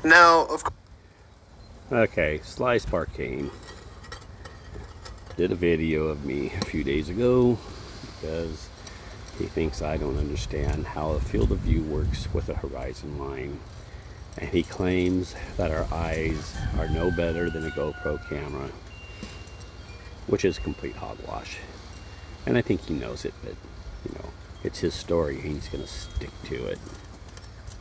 Now, of course, Okay, Sly Sparkane did a video of me a few days ago because he thinks I don't understand how a field of view works with a horizon line. And he claims that our eyes are no better than a GoPro camera, which is complete hogwash. And I think he knows it, but it's his story and he's going to stick to it.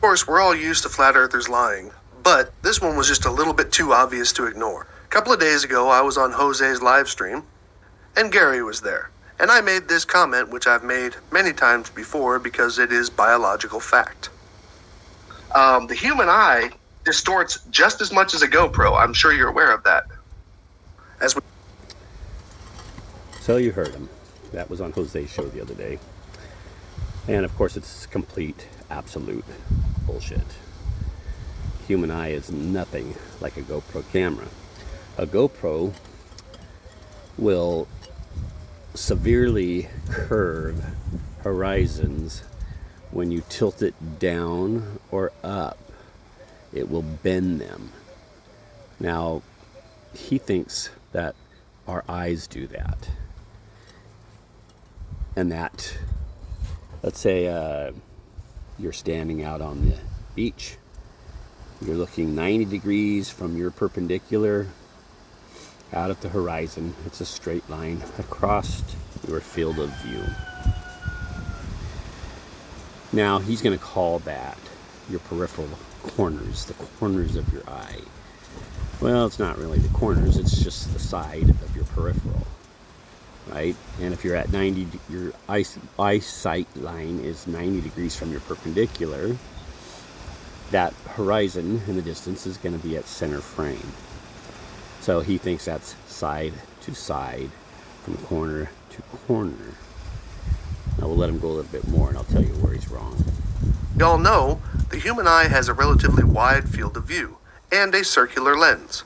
we're all used to flat earthers lying, but this one was just a little bit too obvious to ignore. A couple of days ago, I was on Jose's live stream, and Gary was there. And I made this comment, which I've made many times before because it is biological fact. The human eye distorts just as much as a GoPro. I'm sure you're aware of that. So you heard him. That was on Jose's show the other day. And of course it's complete, absolute bullshit. Human eye is nothing like a GoPro camera. A GoPro will severely curve horizons when you tilt it down or up. It will bend them. Now, he thinks that our eyes do that. And that, let's say you're standing out on the beach. You're looking 90 degrees from your perpendicular out at the horizon. It's a straight line across your field of view. Now, he's going to call that your peripheral corners, the corners of your eye. Well, it's not really the corners, it's just the side of your peripheral, right? And if you're at 90, your eyesight line is 90 degrees from your perpendicular, that horizon in the distance is going to be at center frame. So he thinks that's side to side, from corner to corner. Now we'll let him go a little bit more and I'll tell you where he's wrong. Y'all know, the human eye has a relatively wide field of view and a circular lens.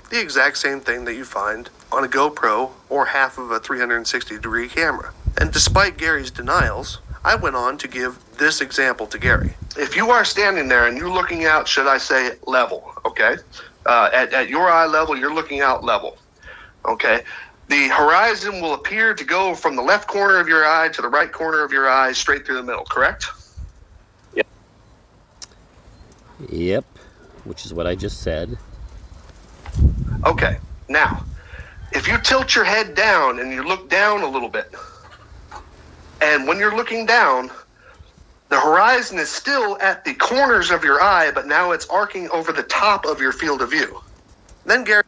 The exact same thing that you find on a GoPro or half of a 360-degree camera. And despite Gary's denials, I went on to give this example to Gary. If you are standing there and you're looking out, should I say level, okay? At your eye level, you're looking out level, okay? The horizon will appear to go from the left corner of your eye to the right corner of your eye, straight through the middle, correct? Yep, which is what I just said. Okay, now, if you tilt your head down and you look down a little bit, and when you're looking down, the horizon is still at the corners of your eye, but now it's arcing over the top of your field of view. Then Gary...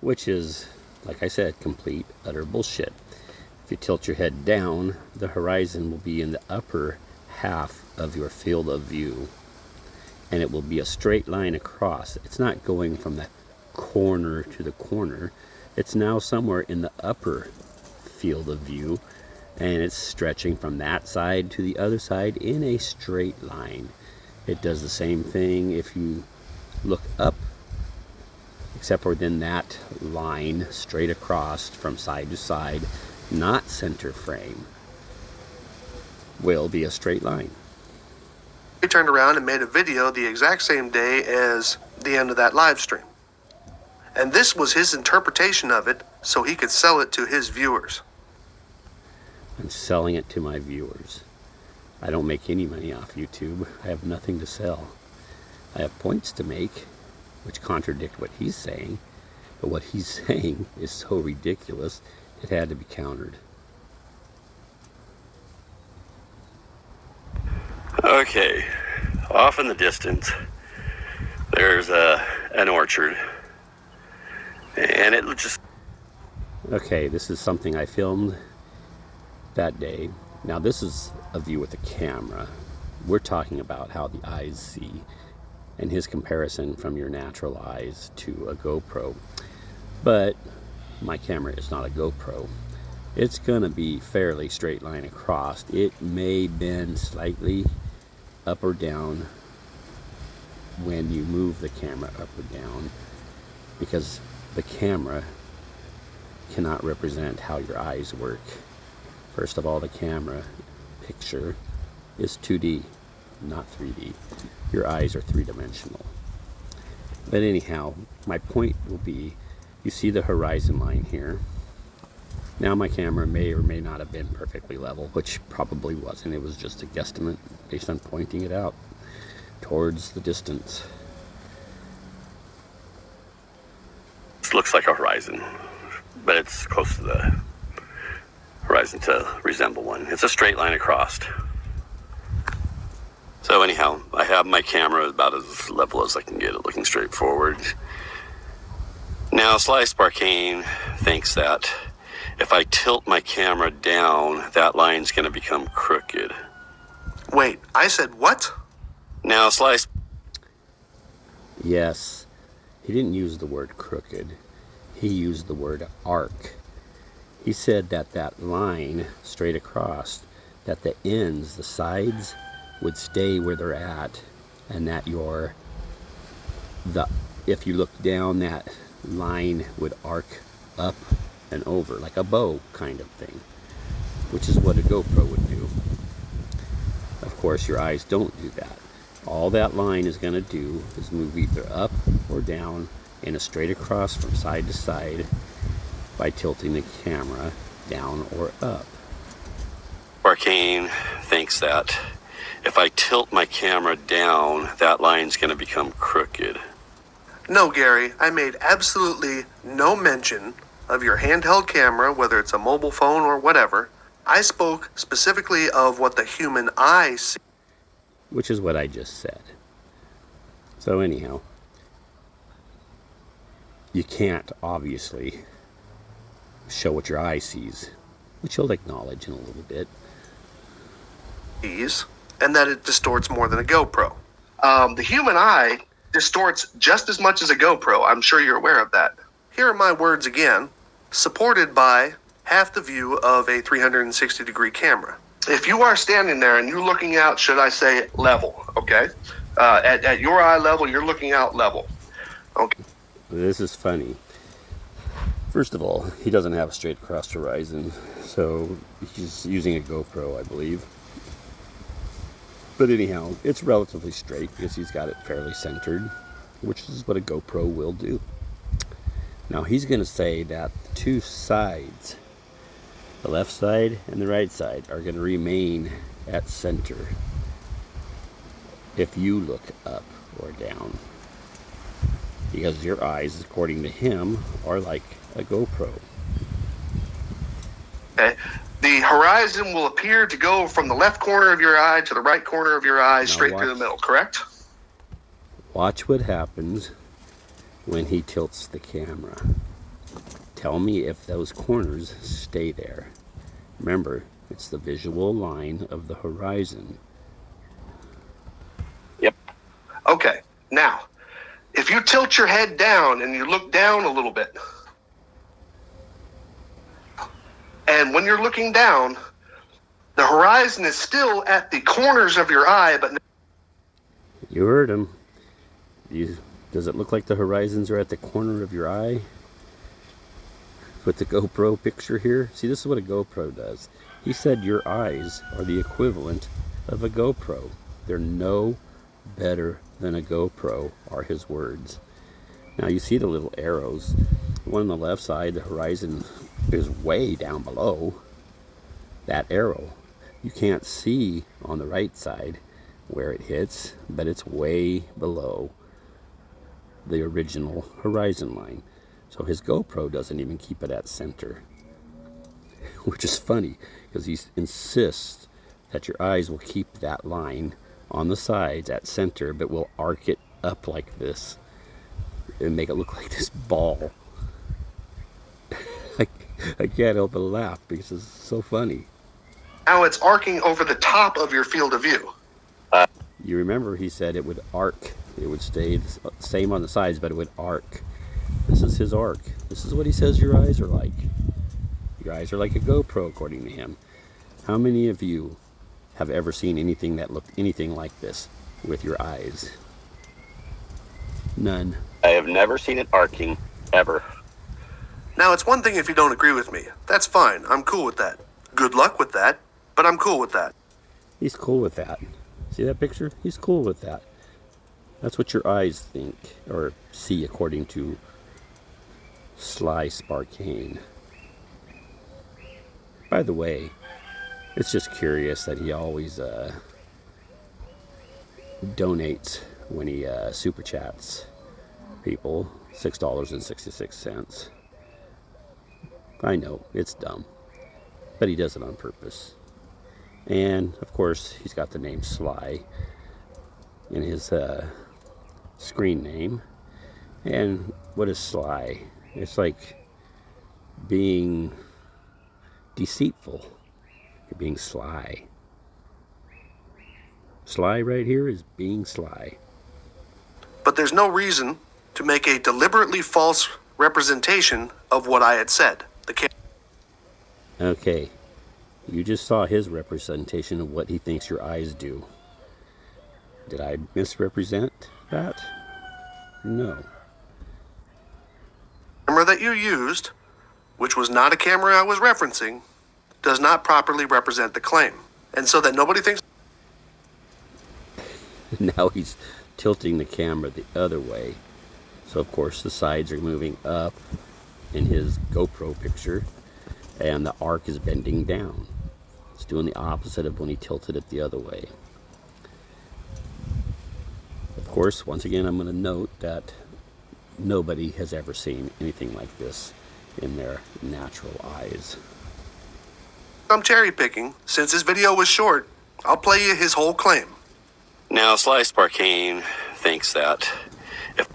Which is, like I said, complete, utter bullshit. If you tilt your head down, the horizon will be in the upper half of your field of view. And it will be a straight line across. It's not going from the corner to the corner. It's now somewhere in the upper field of view. And it's stretching from that side to the other side in a straight line. It does the same thing if you look up, except for then that line straight across from side to side, not center frame, will be a straight line. He turned around and made a video the exact same day as the end of that live stream. And this was his interpretation of it so he could sell it to his viewers. I'm selling it to my viewers. I don't make any money off YouTube. I have nothing to sell. I have points to make, which contradict what he's saying, but what he's saying is so ridiculous, it had to be countered. Okay, off in the distance, there's an orchard, and it just... Okay, this is something I filmed that day. Now this is a view with a camera. We're talking about how the eyes see, and his comparison from your natural eyes to a GoPro. But my camera is not a GoPro. It's gonna be fairly straight line across. It may bend slightly up or down when you move the camera up or down, because the camera cannot represent how your eyes work. First of all, the camera picture is 2D, not 3D. Your eyes are three-dimensional. But anyhow, my point will be, you see the horizon line here. Now my camera may or may not have been perfectly level, which probably wasn't. It was just a guesstimate based on pointing it out towards the distance. This looks like a horizon, but it's close to the horizon to resemble one. It's a straight line across. So anyhow, I have my camera about as level as I can get it, looking straight forward. Now Sparkane thinks that if I tilt my camera down, that line's going to become crooked. Wait, I said what? Now Yes, he didn't use the word crooked. He used the word arc. He said that that line straight across, that the ends, the sides, would stay where they're at, and that if you look down, that line would arc up and over, like a bow kind of thing, which is what a GoPro would do. Of course, your eyes don't do that. All that line is going to do is move either up or down in a straight across from side to side by tilting the camera down or up. Sparkane thinks that if I tilt my camera down, that line's going to become crooked. No, Gary, I made absolutely no mention of your handheld camera, whether it's a mobile phone or whatever. I spoke specifically of what the human eye sees. Which is what I just said. So anyhow, you can't obviously show what your eye sees, which you'll acknowledge in a little bit. And that it distorts more than a GoPro. The human eye distorts just as much as a GoPro. I'm sure you're aware of that. Here are my words again, supported by half the view of a 360-degree camera. If you are standing there and you're looking out, should I say level, okay? At your eye level, you're looking out level, okay? This is funny. First of all, he doesn't have a straight across horizon, so he's using a GoPro, I believe. But anyhow, it's relatively straight because he's got it fairly centered, which is what a GoPro will do. Now he's going to say that the two sides, the left side and the right side, are going to remain at center if you look up or down. Because your eyes, according to him, are like a GoPro. Okay. The horizon will appear to go from the left corner of your eye to the right corner of your eye, straight through the middle, correct? Watch what happens when he tilts the camera. Tell me if those corners stay there. Remember, it's the visual line of the horizon. Yep. Okay, now, if you tilt your head down and you look down a little bit, and when you're looking down, the horizon is still at the corners of your eye, but... You heard him. Does it look like the horizons are at the corner of your eye? With the GoPro picture here? See, this is what a GoPro does. He said your eyes are the equivalent of a GoPro. They're no better than a GoPro, are his words. Now you see the little arrows. The one on the left side, the horizon is way down below that arrow. You can't see on the right side where it hits, but it's way below the original horizon line. So his GoPro doesn't even keep it at center, which is funny because he insists that your eyes will keep that line on the sides at center, but will arc it up like this and make it look like this ball. I can't help but laugh because it's so funny. Now it's arcing over the top of your field of view. You remember he said it would arc. It would stay the same on the sides, but it would arc. This is his arc. This is what he says your eyes are like. Your eyes are like a GoPro, according to him. How many of you have ever seen anything that looked anything like this with your eyes? None. I have never seen it arcing, ever. Now, it's one thing if you don't agree with me. That's fine. I'm cool with that. Good luck with that, but I'm cool with that. He's cool with that. See that picture? He's cool with that. That's what your eyes think or see, according to Sparkane. By the way, it's just curious that he always donates when he super chats people $6.66. I know it's dumb, but he does it on purpose. And of course, he's got the name Sly in his screen name. And what is Sly? It's like being deceitful. You're being sly. Sly right here is being sly. But there's no reason to make a deliberately false representation of what I had said. Okay, you just saw his representation of what he thinks your eyes do. Did I misrepresent that? No. Camera that you used, which was not a camera I was referencing, does not properly represent the claim. And so that nobody thinks... Now he's tilting the camera the other way. So of course the sides are moving up in his GoPro picture, and the arc is bending down. It's doing the opposite of when he tilted it the other way. Of course, once again, I'm going to note that nobody has ever seen anything like this in their natural eyes. I'm cherry picking. Since this video was short, I'll play you his whole claim. Now, Sparkane thinks that if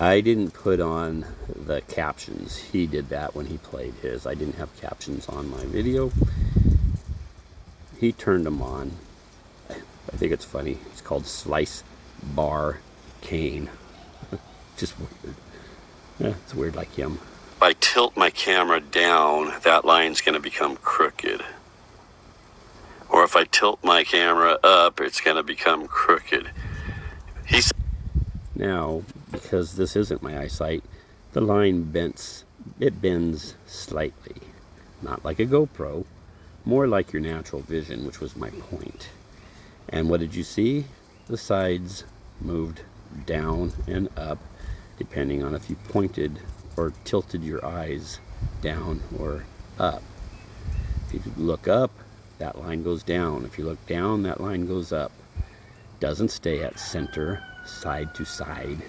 I didn't put on the captions, he did that when he played his. I didn't have captions on my video. He turned them on. I think it's funny. It's called Sparkane. Just weird. Yeah, it's weird like him. If I tilt my camera down, that line's going to become crooked. Or if I tilt my camera up, it's going to become crooked. Now, because this isn't my eyesight, the line bends slightly. Not like a GoPro, more like your natural vision, which was my point. And what did you see? The sides moved down and up, depending on if you pointed or tilted your eyes down or up. If you look up, that line goes down. If you look down, that line goes up. Doesn't stay at center, side to side.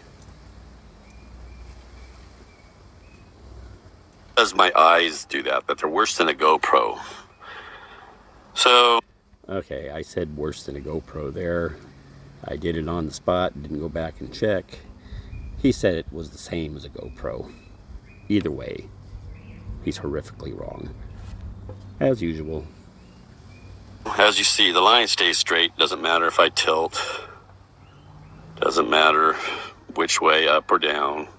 Does my eyes do that? But they're worse than a GoPro. So, okay, I said worse than a GoPro there. I did it on the spot, didn't go back and check. He said it was the same as a GoPro. Either way, he's horrifically wrong. As usual. As you see, the line stays straight. Doesn't matter if I tilt. Doesn't matter which way, up or down.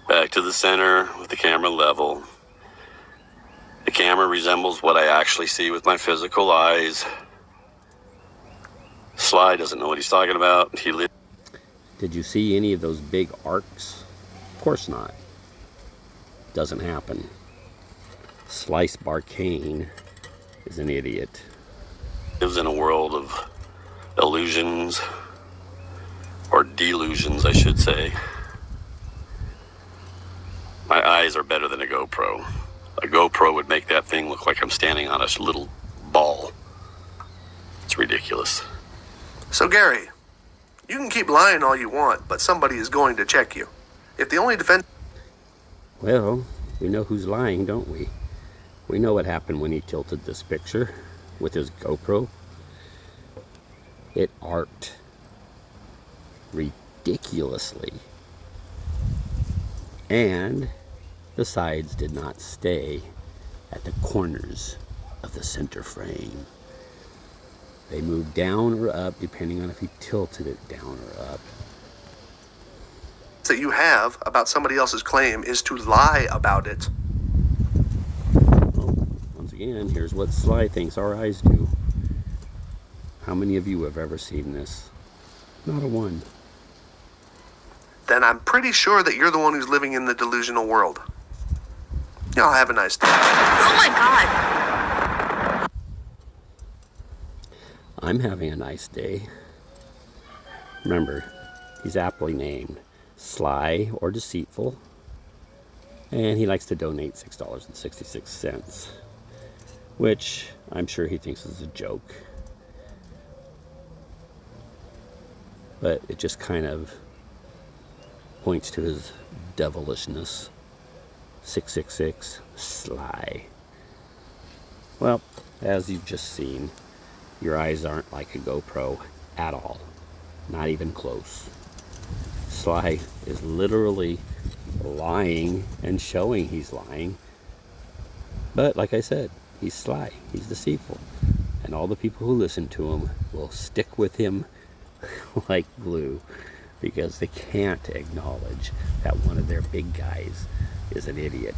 Back to the center with the camera level. The camera resembles what I actually see with my physical eyes. Sly doesn't know what he's talking about. Did you see any of those big arcs? Of course not. Doesn't happen. Sparkane is an idiot. Lives in a world of illusions, or delusions, I should say. My eyes are better than a GoPro. A GoPro would make that thing look like I'm standing on a little ball. It's ridiculous. So Gary, you can keep lying all you want, but somebody is going to check you. If the only defense... Well, we know who's lying, don't we? We know what happened when he tilted this picture with his GoPro. It arced ridiculously. And the sides did not stay at the corners of the center frame. They moved down or up depending on if he tilted it down or up. that you have about somebody else's claim is to lie about it. Well, once again, here's what Sly thinks our eyes do. How many of you have ever seen this? Not a one. Then I'm pretty sure that you're the one who's living in the delusional world. Y'all have a nice day. Oh my God. I'm having a nice day. Remember, he's aptly named Sly or Deceitful, and he likes to donate $6.66, which I'm sure he thinks is a joke. But it just kind of points to his devilishness. 666, Sly. Well, as you've just seen, your eyes aren't like a GoPro at all. Not even close. Sly is literally lying and showing he's lying. But like I said, he's sly, he's deceitful. And all the people who listen to him will stick with him like glue, because they can't acknowledge that one of their big guys is an idiot.